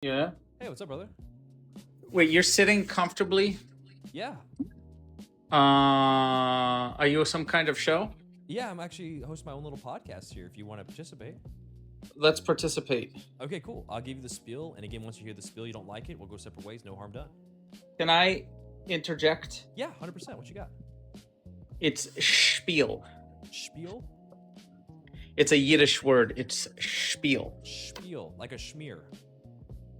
Yeah. Hey, what's up, brother? Wait, you're sitting comfortably? Yeah. Are you some kind of show? Yeah, I'm actually hosting my own little podcast here if you want to participate. Let's participate. Okay, cool. I'll give you the spiel. And again, once you hear the spiel, you don't like it, we'll go separate ways. No harm done. Can I interject? Yeah, 100%. What you got? It's spiel. Spiel? It's a Yiddish word. It's spiel. Spiel, like a schmear.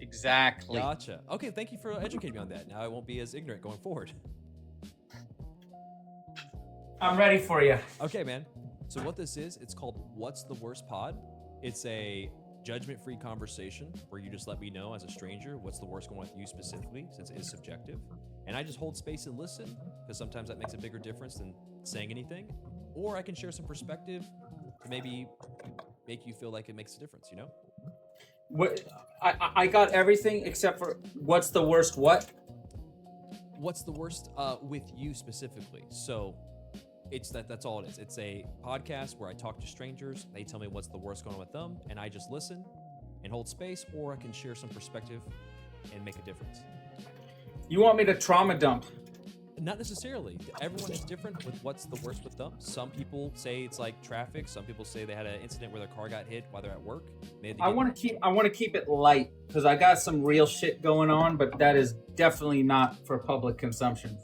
Exactly. Gotcha. Okay, thank you for educating me on that. Now I won't be as ignorant going forward. I'm ready for you. Okay, man. So what this is, it's called What's the Worst Pod? It's a judgment-free conversation where you just let me know as a stranger what's the worst going on with you specifically, since it is subjective. And I just hold space and listen, because sometimes that makes a bigger difference than saying anything. Or I can share some perspective to maybe make you feel like it makes a difference, you know? What? I got everything except for what's the worst what? What's the worst with you specifically? So it's that's all it is. It's a podcast where I talk to strangers. They tell me what's the worst going on with them, and I just listen and hold space, or I can share some perspective and make a difference. You want me to trauma dump? Not necessarily. Everyone is different with what's the worst with them. Some people say it's like traffic. Some people say they had an incident where their car got hit while they're at work. I want to keep it light because I got some real shit going on, but that is definitely not for public consumption.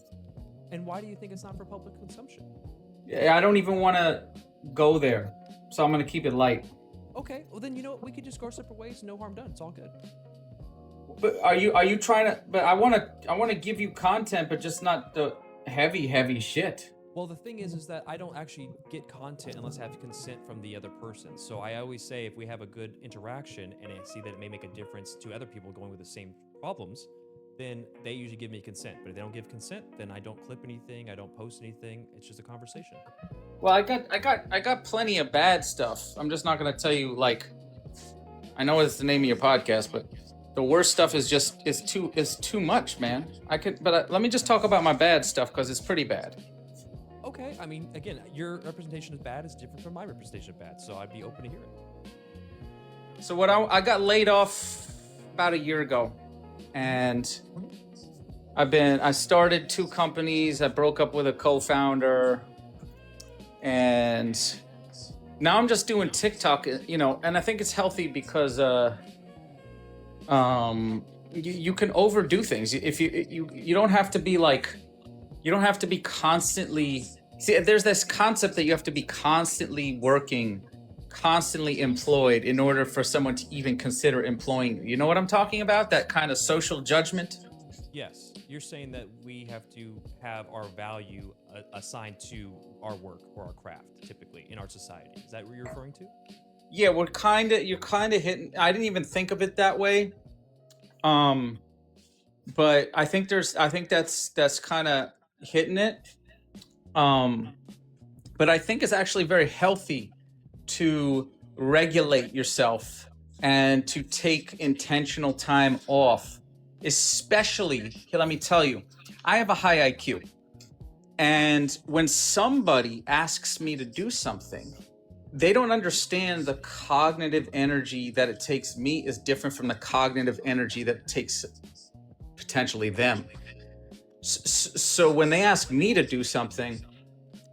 And why do you think it's not for public consumption? I don't even want to go there, so I'm going to keep it light. Okay, well then you know what? We could just go separate ways. No harm done. It's all good. But are you trying to? But I want to give you content, but just not the heavy shit. Well, the thing is that I don't actually get content unless I have consent from the other person. So I always say if we have a good interaction and I see that it may make a difference to other people going with the same problems, then they usually give me consent. But if they don't give consent, then I don't clip anything, I don't post anything. It's just a conversation. Well, I got plenty of bad stuff. I'm just not going to tell you like. I know it's the name of your podcast, but the worst stuff is too much, man. Let me just talk about my bad stuff because it's pretty bad. Okay, I mean, again, your representation of bad is different from my representation of bad, so I'd be open to hear it. So I got laid off about a year ago, and I started 2 companies. I broke up with a co-founder, and now I'm just doing TikTok, and I think it's healthy because you can overdo things. If you don't have to be like, you don't have to be constantly. See, there's this concept that you have to be constantly working, constantly employed in order for someone to even consider employing you. You know what I'm talking about? That kind of social judgment. Yes, you're saying that we have to have our value assigned to our work or our craft, typically in our society. Is that what you're referring to? Yeah, you're kind of hitting. I didn't even think of it that way. But I think that's kind of hitting it. But I think it's actually very healthy to regulate yourself and to take intentional time off, especially, let me tell you, I have a high IQ. And when somebody asks me to do something, they don't understand the cognitive energy that it takes me is different from the cognitive energy that it takes potentially them. So when they ask me to do something,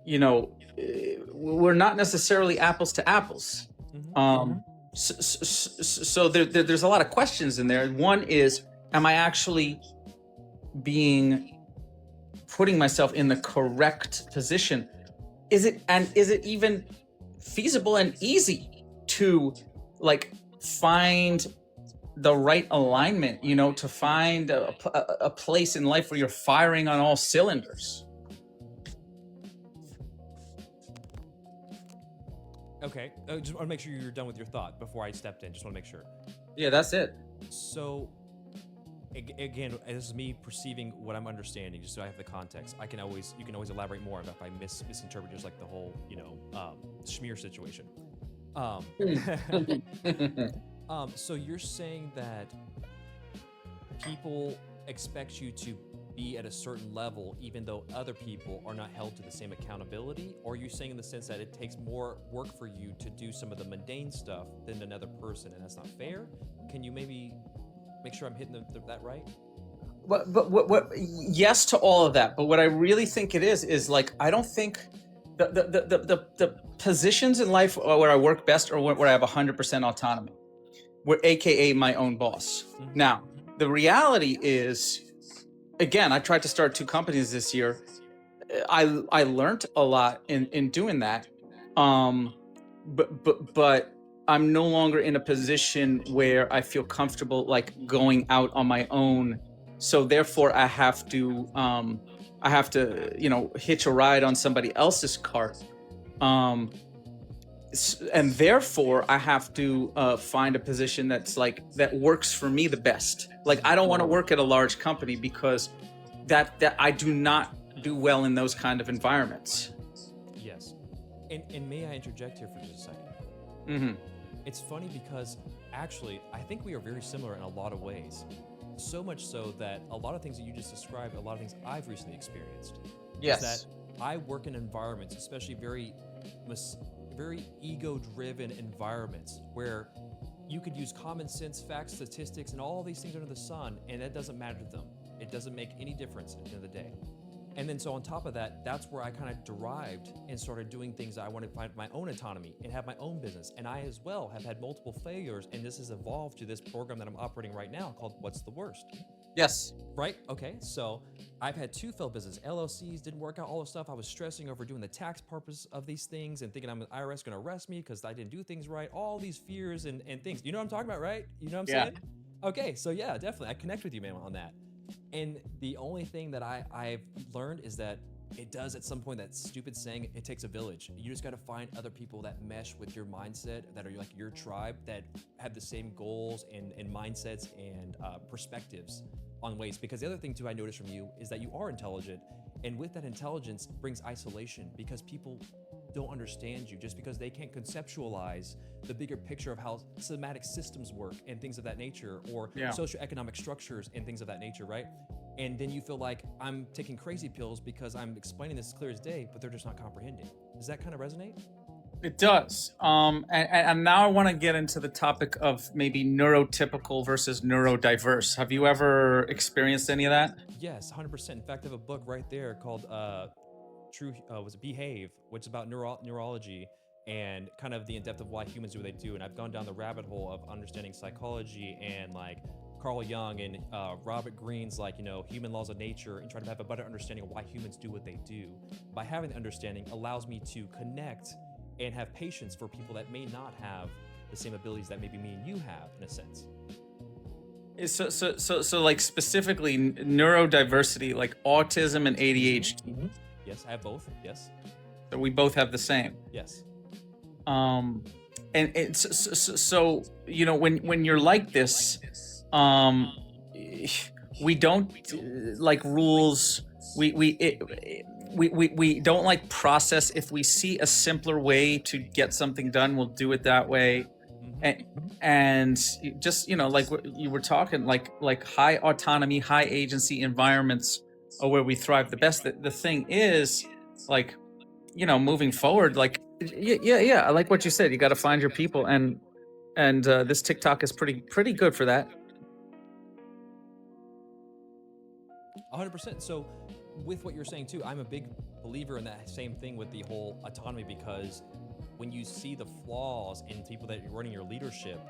we're not necessarily apples to apples. Mm-hmm. So there's a lot of questions in there. One is, am I actually putting myself in the correct position? Is it even feasible and easy to like find the right alignment, to find a place in life where you're firing on all cylinders? Okay, I just want to make sure you're done with your thought before I stepped in. Just want to make sure. Yeah, that's it. So, again, this is me perceiving what I'm understanding, just so I have the context. You can always elaborate more if I misinterpret just like the whole, smear situation. So you're saying that people expect you to be at a certain level even though other people are not held to the same accountability? Or are you saying in the sense that it takes more work for you to do some of the mundane stuff than another person and that's not fair? Can you maybe make sure I'm hitting that right? What yes to all of that, but what I really think it is like, I don't think the positions in life where I work best are where I have 100% autonomy, where AKA my own boss. Now, the reality is, again, I tried to start 2 companies this year. I learned a lot in doing that. But I'm no longer in a position where I feel comfortable like going out on my own. So therefore I have to hitch a ride on somebody else's cart. And therefore I have to find a position that's like, that works for me the best. Like, I don't want to work at a large company because that I do not do well in those kind of environments. Yes. And may I interject here for just a second? Mm-hmm. It's funny because actually, I think we are very similar in a lot of ways. So much so that a lot of things that you just described, a lot of things I've recently experienced. Yes. Is that I work in environments, especially very ego-driven environments, where you could use common sense, facts, statistics, and all these things under the sun, and that doesn't matter to them. It doesn't make any difference at the end of the day. And then so on top of that, that's where I kind of derived and started doing things that I wanted to find my own autonomy and have my own business. And I as well have had multiple failures, and this has evolved to this program that I'm operating right now called What's the Worst? Yes. Right? Okay, so I've had 2 failed businesses. LLCs didn't work out, all the stuff. I was stressing over doing the tax purpose of these things and thinking the IRS going to arrest me because I didn't do things right. All these fears and things. You know what I'm talking about, right? You know what I'm saying? Okay, so yeah, definitely. I connect with you, man, on that. And the only thing that I've learned is that it does at some point, that stupid saying, it takes a village. You just got to find other people that mesh with your mindset, that are like your tribe, that have the same goals and mindsets and perspectives on ways. Because the other thing too I noticed from you is that you are intelligent, and with that intelligence brings isolation, because people don't understand you just because they can't conceptualize the bigger picture of how somatic systems work and things of that nature, or socioeconomic structures and things of that nature, right? And then you feel like I'm taking crazy pills because I'm explaining this as clear as day, but they're just not comprehending. Does that kind of resonate? It does. And now I want to get into the topic of maybe neurotypical versus neurodiverse. Have you ever experienced any of that? Yes, 100%. In fact, I have a book right there called Behave, which is about neurology and kind of the in-depth of why humans do what they do. And I've gone down the rabbit hole of understanding psychology and like Carl Jung and Robert Greene's human laws of nature, and trying to have a better understanding of why humans do what they do. By having the understanding allows me to connect and have patience for people that may not have the same abilities that maybe me and you have, in a sense. So like specifically neurodiversity, like autism and ADHD. Mm-hmm. Yes, I have both. Yes. So we both have the same. Yes. And it's so when you're like this, we don't like rules. We don't like process. If we see a simpler way to get something done, we'll do it that way. And just like what you were talking, like high autonomy, high agency environments are where we thrive the best. The thing is, like, moving forward, like I like what you said. You got to find your people, and this TikTok is pretty good for that. 100%. So with what you're saying too, I'm a big believer in that same thing with the whole autonomy, because when you see the flaws in people that you're running your leadership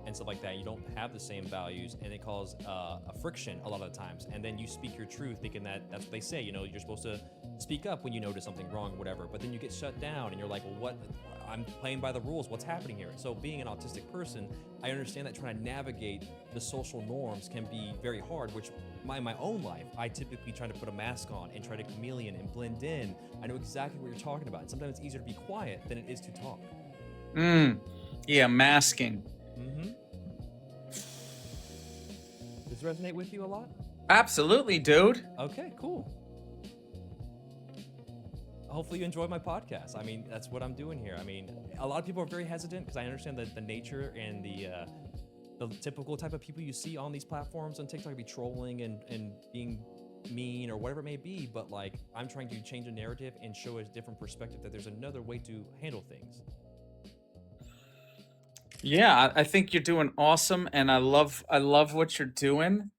and stuff like that, you don't have the same values, and it causes a friction a lot of the times. And then you speak your truth thinking that that's what they say, you're supposed to speak up when you notice something wrong or whatever, but then you get shut down and you're like, well, what? I'm playing by the rules. What's happening here? So being an autistic person, I understand that trying to navigate the social norms can be very hard, which in my own life, I typically try to put a mask on and try to chameleon and blend in. I know exactly what you're talking about. And sometimes it's easier to be quiet than it is to talk. Yeah, masking. Mm-hmm. Does this resonate with you a lot? Absolutely, dude. Okay, cool. Hopefully you enjoy my podcast. I mean, that's what I'm doing here. I mean, a lot of people are very hesitant because I understand the nature and the typical type of people you see on these platforms on TikTok be trolling and being mean or whatever it may be. But like, I'm trying to change the narrative and show a different perspective, that there's another way to handle things. Yeah, I think you're doing awesome, and I love what you're doing.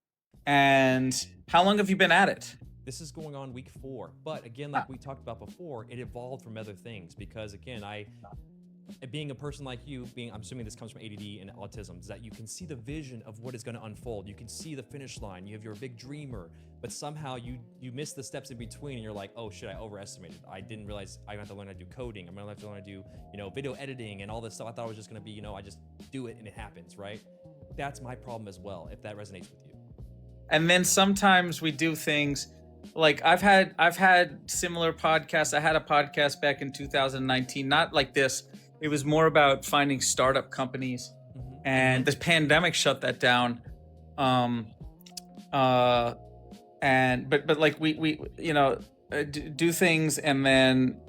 And how long have you been at it? This is going on week 4, but again, Uh, like we talked about before, it evolved from other things because again, I being a person like you, being I'm assuming this comes from ADD and autism, is that you can see the vision of what is going to unfold. You can see the finish line. You have your big dreamer, but somehow you miss the steps in between, and you're like, oh shit, I overestimated. I didn't realize I'm gonna have to learn how to do coding. I'm gonna have to learn how to do video editing and all this stuff. I thought it was just gonna be I just do it and it happens, right? That's my problem as well. If that resonates with you. and then sometimes we do things like I've had similar podcasts. I had a podcast back in 2019, not like this. It was more about finding startup companies, Mm-hmm. and the pandemic shut that down. Um, uh, and but like we do things, and then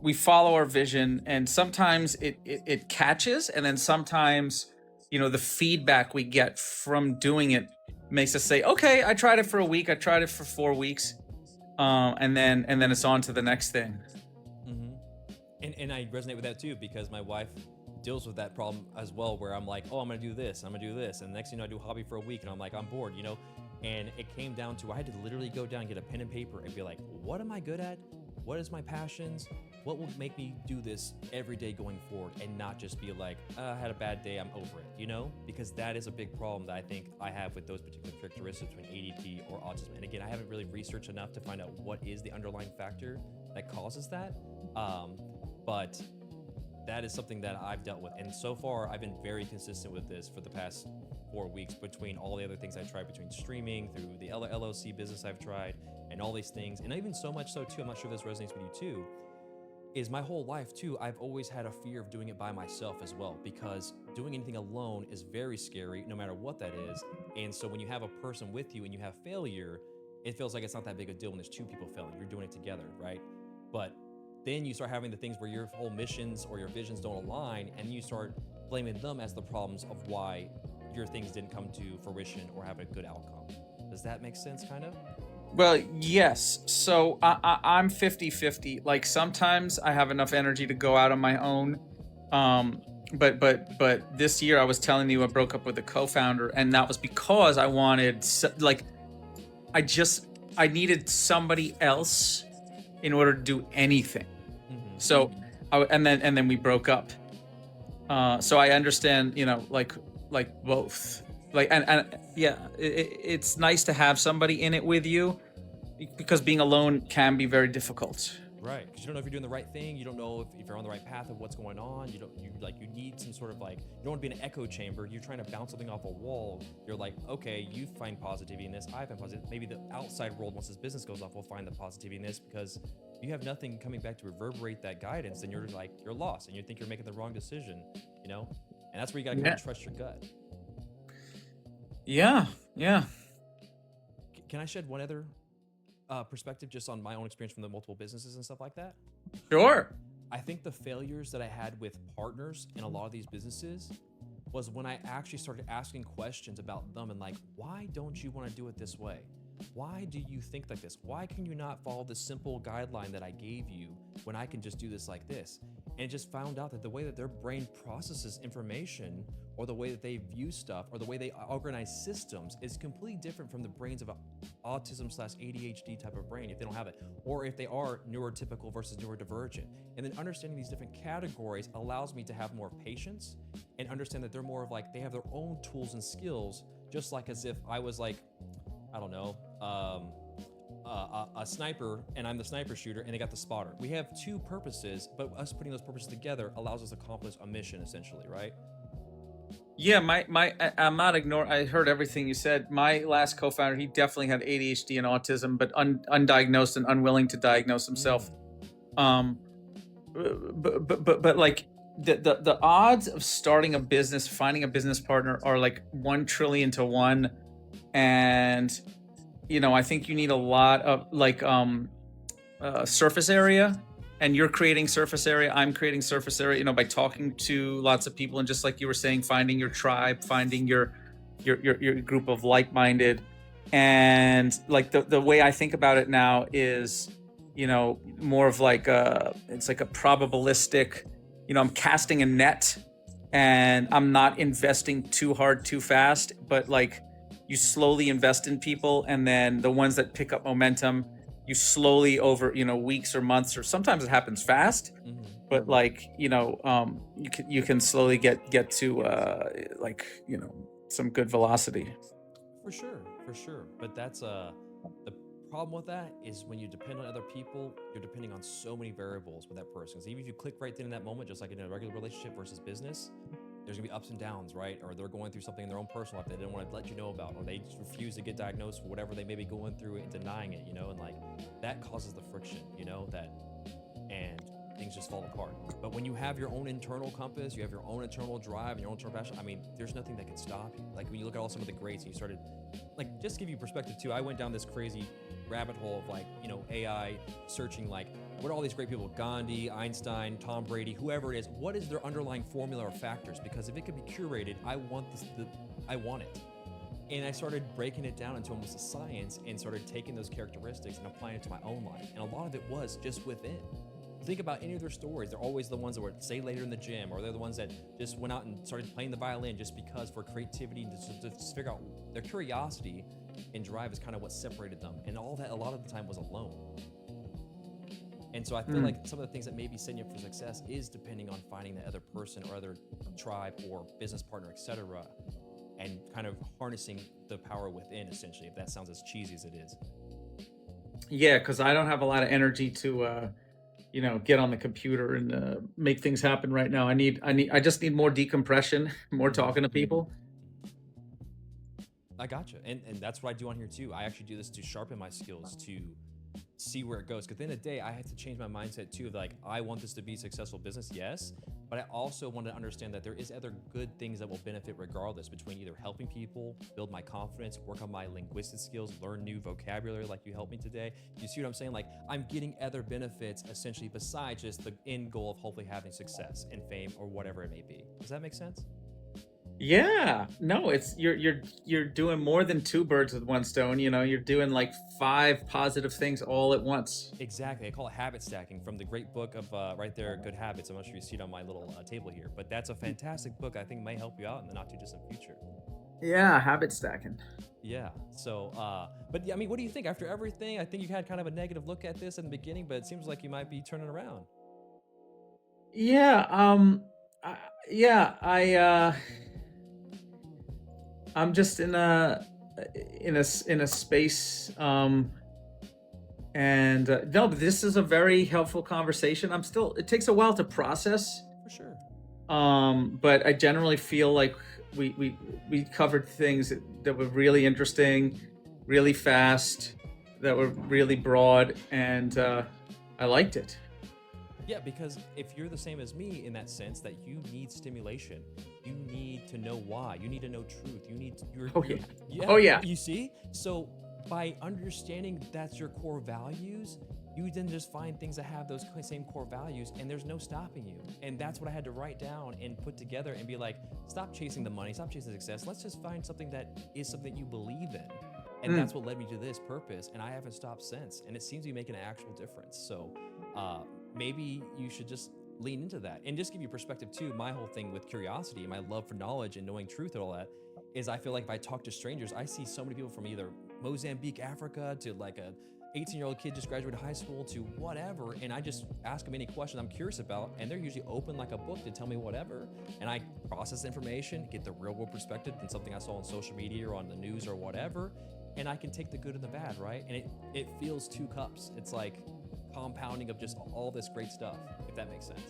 we follow our vision, and sometimes it catches, and then sometimes the feedback we get from doing it makes us say, okay, I tried it for a week, I tried it for 4 weeks, and then it's on to the next thing. Mm-hmm. And I resonate with that too because my wife deals with that problem as well, where I'm like, oh, I'm gonna do this, I'm gonna do this, and the next thing I do hobby for a week, and I'm like, I'm bored, And it came down to I had to literally go down, get a pen and paper, and be like, what am I good at? What is my passions? What will make me do this every day going forward, and not just be like, I had a bad day, I'm over it, Because that is a big problem that I think I have with those particular characteristics between ADD or autism. And again, I haven't really researched enough to find out what is the underlying factor that causes that. But that is something that I've dealt with. And so far, I've been very consistent with this for the past 4 weeks between all the other things I've tried, between streaming, through the LLC business I've tried, and all these things. And even so much so, too, I'm not sure if this resonates with you, too, is my whole life, too, I've always had a fear of doing it by myself as well, because doing anything alone is very scary, no matter what that is. And so when you have a person with you and you have failure, it feels like it's not that big a deal when there's 2 people failing. You're doing it together, right? But then you start having the things where your whole missions or your visions don't align, and you start blaming them as the problems of why your things didn't come to fruition or have a good outcome. Does that make sense, kind of? Well, yes. So I'm 50-50. Like sometimes I have enough energy to go out on my own. But this year I was telling you I broke up with a co-founder, and that was because I wanted I needed somebody else in order to do anything. Mm-hmm. So and then we broke up. So I understand, like both. Like and yeah, it's nice to have somebody in it with you, because being alone can be very difficult. Right, because you don't know if you're doing the right thing. You don't know if you're on the right path of what's going on. You need some sort of you don't want to be in an echo chamber. You're trying to bounce something off a wall. You're like, okay, you find positivity in this. I find positive. Maybe the outside world, once this business goes off, will find the positivity in this, because you have nothing coming back to reverberate that guidance. Then you're lost, and you think you're making the wrong decision. And that's where you gotta go and trust your gut. Yeah. Can I shed one other perspective just on my own experience from the multiple businesses and stuff like that? Sure. I think the failures that I had with partners in a lot of these businesses was when I actually started asking questions about them and why don't you want to do it this way? Why do you think like this? Why can you not follow the simple guideline that I gave you when I can just do this like this? And just found out that the way that their brain processes information, or the way that they view stuff, or the way they organize systems is completely different from the brains of an autism/ADHD type of brain, if they don't have it, or if they are neurotypical versus neurodivergent. And then understanding these different categories allows me to have more patience and understand that they're more of they have their own tools and skills, just like as if I was I don't know, a sniper, and I'm the sniper shooter, and they got the spotter. We have 2 purposes, but us putting those purposes together allows us to accomplish a mission, essentially, right? Yeah, I'm not ignoring. I heard everything you said. My last co-founder, he definitely had ADHD and autism, but undiagnosed and unwilling to diagnose himself. But the odds of starting a business, finding a business partner, are 1 trillion to 1, and I think you need a lot of surface area, and you're creating surface area. I'm creating surface area, by talking to lots of people, and just like you were saying, finding your tribe, finding your group of like-minded. And the way I think about it now is, more of it's like a probabilistic, I'm casting a net, and I'm not investing too hard too fast, but like you slowly invest in people, and then the ones that pick up momentum, you slowly over, weeks or months, or sometimes it happens fast, but like, you can slowly get to like, some good velocity. For sure, for sure. But that's the problem with that is when you depend on other people, you're depending on so many variables with that person. Because even if you click right then in that moment, just like in a regular relationship versus business, there's gonna be ups and downs, right? Or they're going through something in their own personal life they didn't want to let you know about, or they just refuse to get diagnosed for whatever they may be going through and denying it, and like that causes the friction, that and things just fall apart. But when you have your own internal compass, you have your own internal drive and your own internal passion, I mean, there's nothing that can stop you. Like when you look at all some of the greats and you started, like, just to give you perspective too, I went down this crazy rabbit hole of like, AI searching, like, what are all these great people, Gandhi, Einstein, Tom Brady, whoever it is, what is their underlying formula or factors? Because if it could be curated, I want I want it. And I started breaking it down into almost a science and started taking those characteristics and applying it to my own life. And a lot of it was just within. Think about any of their stories. They're always the ones that would stay later in the gym, or they're the ones that just went out and started playing the violin just because for creativity and to figure out their curiosity and drive is kind of what separated them. And all that a lot of the time was alone. And so I feel like some of the things that maybe setting you up for success is depending on finding that other person or other tribe or business partner, etc., and kind of harnessing the power within, essentially, if that sounds as cheesy as it is. Yeah, because I don't have a lot of energy to get on the computer and make things happen right now. I just need more decompression, more talking to people. I gotcha. And that's what I do on here too. I actually do this to sharpen my skills, to see where it goes. Because at the end of the day, I had to change my mindset too. Like, I want this to be a successful business, yes, but I also want to understand that there is other good things that will benefit regardless, between either helping people, build my confidence, work on my linguistic skills, learn new vocabulary like you helped me today. You see what I'm saying? Like, I'm getting other benefits essentially besides just the end goal of hopefully having success and fame or whatever it may be. Does that make sense? Yeah, no, it's you're doing more than two birds with one stone. You're doing like five positive things all at once. Exactly. I call it habit stacking from the great book of right there, Good Habits. I'm not sure you see it on my little table here, but that's a fantastic book I think might help you out in the not too distant future. Yeah, habit stacking. Yeah. So, but yeah, I mean, what do you think after everything? I think you had kind of a negative look at this in the beginning, but it seems like you might be turning around. Yeah, I, yeah, I'm just in a space, and no, but this is a very helpful conversation. It takes a while to process, For sure. but I generally feel like we covered things that were really interesting, really fast, that were really broad, and I liked it. Yeah, because if you're the same as me in that sense, that you need stimulation, you need to know why, you need to know truth, you need to, Oh yeah. Oh yeah. You see? So by understanding that's your core values, you then just find things that have those same core values, and there's no stopping you. And that's what I had to write down and put together and be like, stop chasing the money, stop chasing success. Let's just find something that is something you believe in. And that's what led me to this purpose. And I haven't stopped since. And it seems to be making an actual difference. So maybe you should just lean into that. And just give you perspective too, my whole thing with curiosity and my love for knowledge and knowing truth and all that is, I feel like if I talk to strangers, I see so many people from either Mozambique, Africa, to like a 18-year-old kid just graduated high school, to whatever, and I just ask them any question I'm curious about, and they're usually open like a book to tell me whatever, and I process information, get the real world perspective than something I saw on social media or on the news or whatever, and I can take the good and the bad, right? And it feels two cups. It's like compounding of just all this great stuff, if that makes sense.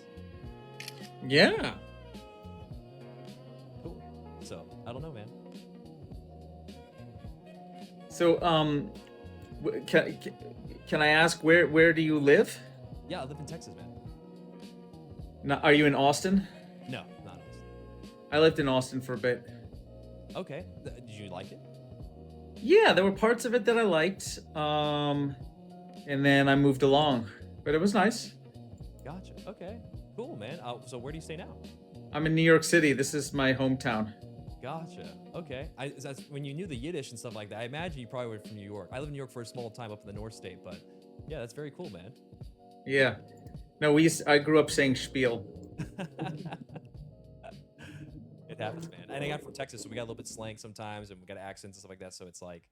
Yeah. Cool. So, I don't know, man. So, can I ask where do you live? Yeah, I live in Texas, man. Now, are you in Austin? No, not us. I lived in Austin for a bit. Okay. Did you like it? Yeah, there were parts of it that I liked, and then I moved along, but it was nice. Gotcha. Okay. Cool, man. So where do you stay now? I'm in New York City. This is my hometown. Gotcha. Okay. That's, when you knew the Yiddish and stuff like that, I imagine you probably were from New York. I lived in New York for a small time up in the North State, but yeah, that's very cool, man. Yeah. No, I grew up saying spiel. It happens, man. And I got from Texas, so we got a little bit slang sometimes, and we got accents and stuff like that. So it's like,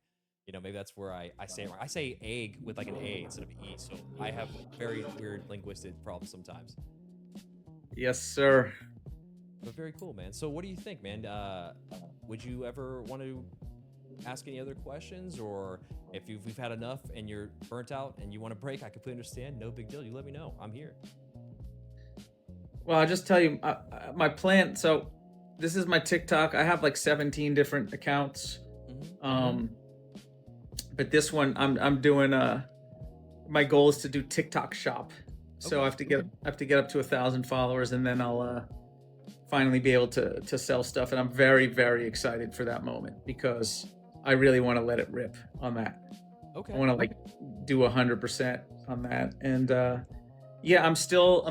maybe that's where I say it wrong. I say egg with like an A instead of E. So I have very weird linguistic problems sometimes. Yes, sir. But very cool, man. So what do you think, man? Would you ever want to ask any other questions, or if we've had enough and you're burnt out and you want to break, I completely understand. No big deal. You let me know. I'm here. Well, I'll just tell you my plan. So this is my TikTok. I have like 17 different accounts. But this one I'm doing my goal is to do TikTok shop. So I have to get up to 1,000 followers, and then I'll finally be able to sell stuff. And I'm very, very excited for that moment, because I really want to let it rip on that. Okay. I want to like do 100% on that. And yeah, I'm still,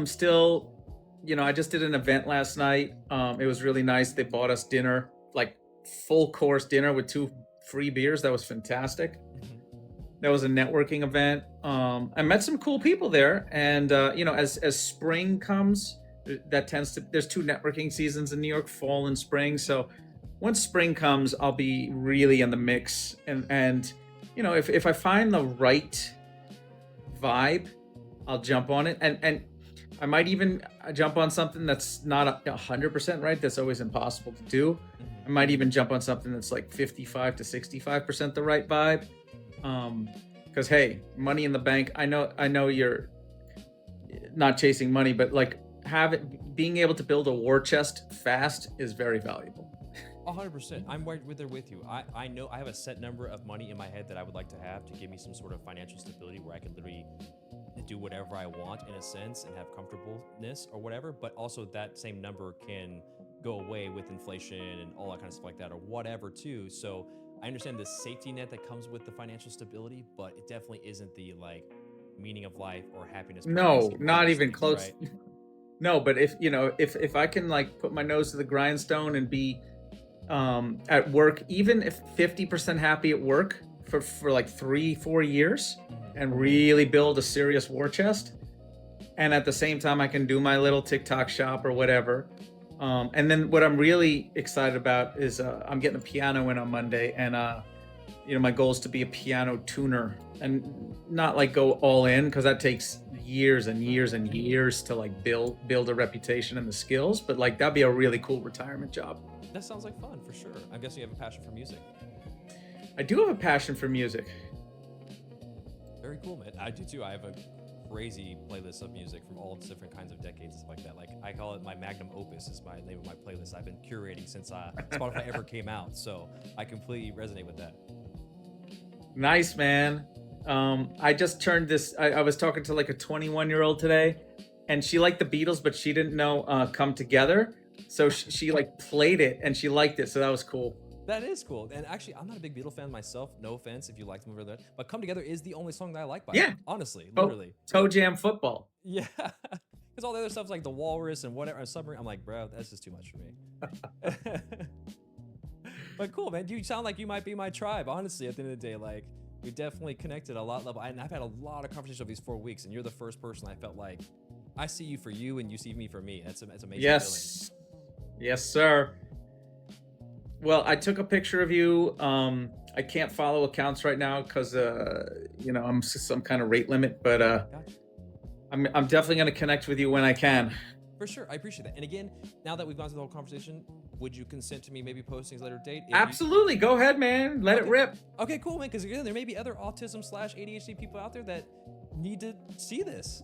I just did an event last night. It was really nice. They bought us dinner, like full course dinner with 2 free beers. That was fantastic. That was a networking event. I met some cool people there. And, as spring comes, there's 2 networking seasons in New York, fall and spring. So once spring comes, I'll be really in the mix. And if I find the right vibe, I'll jump on it. And I might even jump on something that's not 100% right. That's always impossible to do. I might even jump on something that's like 55 to 65% the right vibe. Because hey, money in the bank. I know you're not chasing money, but like being able to build a war chest fast is very valuable. 100%. I'm right there with you. I know I have a set number of money in my head that I would like to have to give me some sort of financial stability where I can literally do whatever I want in a sense and have comfortableness or whatever. But also that same number can go away with inflation and all that kind of stuff like that, or whatever too. So I understand the safety net that comes with the financial stability, but it definitely isn't the like meaning of life or happiness. No, not even close. Right? No, but if I can like put my nose to the grindstone and be at work, even if 50% happy at work for like 3-4 years, and really build a serious war chest, and at the same time I can do my little TikTok shop or whatever. And then what I'm really excited about is I'm getting a piano in on Monday, and my goal is to be a piano tuner, and not like go all in, because that takes years and years and years to like build a reputation and the skills. But like that'd be a really cool retirement job. That sounds like fun for sure. I'm guessing you have a passion for music. I do have a passion for music. Very cool, man. I do too. I have a crazy playlist of music from all different kinds of decades and stuff like that. Like I call it my magnum opus is my name of my playlist. I've been curating since Spotify ever came out. So I completely resonate with that. Nice, man. I just turned this. I was talking to like a 21-year-old today, and she liked the Beatles, but she didn't know Come Together. So she like played it and she liked it. So that was cool. That is cool. And actually, I'm not a big Beatles fan myself. No offense if you like them over there. But Come Together is the only song that I like by them. Honestly, literally. Toe Jam Football. Yeah. Because all the other stuff's like the Walrus and whatever, Submarine. I'm like, bro, that's just too much for me. But cool, man. You sound like you might be my tribe, honestly, at the end of the day. Like, we definitely connected a lot level. And I've had a lot of conversations over these 4 weeks, and you're the first person I felt like I see you for you and you see me for me. That's amazing. Yes. Feeling. Yes, sir. Well, I took a picture of you. I can't follow accounts right now because I'm some kind of rate limit, but Gotcha. I'm definitely going to connect with you when I can. For sure. I appreciate that. And again, now that we've gone through the whole conversation, would you consent to me maybe posting a later date? Absolutely. Go ahead, man. Let it rip. Okay, cool, man. Because again, there may be other autism/ADHD people out there that need to see this.